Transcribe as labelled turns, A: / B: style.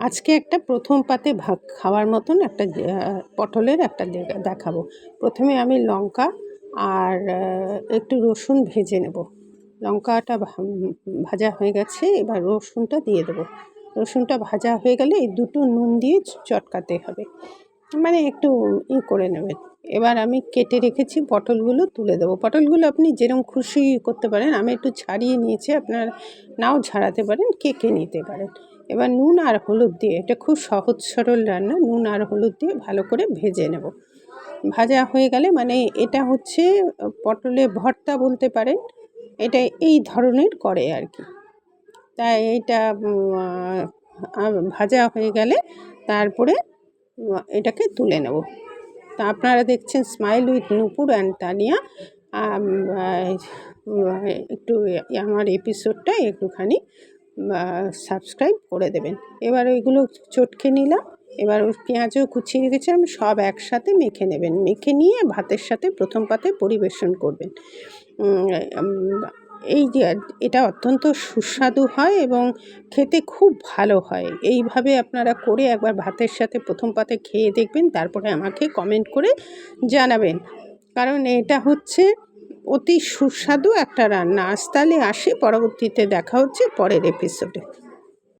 A: আজকে একটা প্রথম পাতে ভাত খাওয়ার মতন একটা পটলের একটা দেখাবো। প্রথমে আমি লঙ্কা আর একটু রসুন ভেজে নেব। লঙ্কাটা ভাজা হয়ে গেছে, এবার রসুনটা দিয়ে দেবো। রসুনটা ভাজা হয়ে গেলে এই দুটো নুন দিয়ে চটকাতে হবে, মানে একটু করে নেবেন। এবার আমি কেটে রেখেছি পটলগুলো তুলে দেবো। পটলগুলো আপনি যেরকম খুশি করতে পারেন, আমি একটু ছাড়িয়ে নিয়েছি, আপনার নাও ছাড়াতে পারেন, কেটে নিতে পারেন। এবার নুন আর হলুদ দিয়ে, এটা খুব সহজ সরল রান্না, নুন আর হলুদ দিয়ে ভালো করে ভেজে নেব। ভাজা হয়ে গেলে, মানে এটা হচ্ছে পটলের ভর্তা বলতে পারেন, এটা এই ধরনের করে আর কি। তাই এইটা ভাজা হয়ে গেলে তারপরে এটাকে তুলে নেব। তা আপনারা দেখছেন smile with Nupur and Tania. একটু আমার এপিসোডটা একটুখানি সাবস্ক্রাইব করে দেবেন। এবার ওইগুলো চটকে নিলাম। এবার ওই পেঁয়াজও কুচিয়ে রেখেছিলাম, সব একসাথে মেখে নেবেন। মেখে নিয়ে ভাতের সাথে প্রথম পাতে পরিবেশন করবেন। এই যে এটা অত্যন্ত সুস্বাদু হয় এবং খেতে খুব ভালো হয়। এইভাবে আপনারা করে একবার ভাতের সাথে প্রথম পাতে খেয়ে দেখবেন, তারপরে আমাকে কমেন্ট করে জানাবেন। কারণ এটা হচ্ছে অতি সুস্বাদু একটা রান্না। আজ তাহলে আসি, পরবর্তীতে দেখা হচ্ছে পরের এপিসোডে।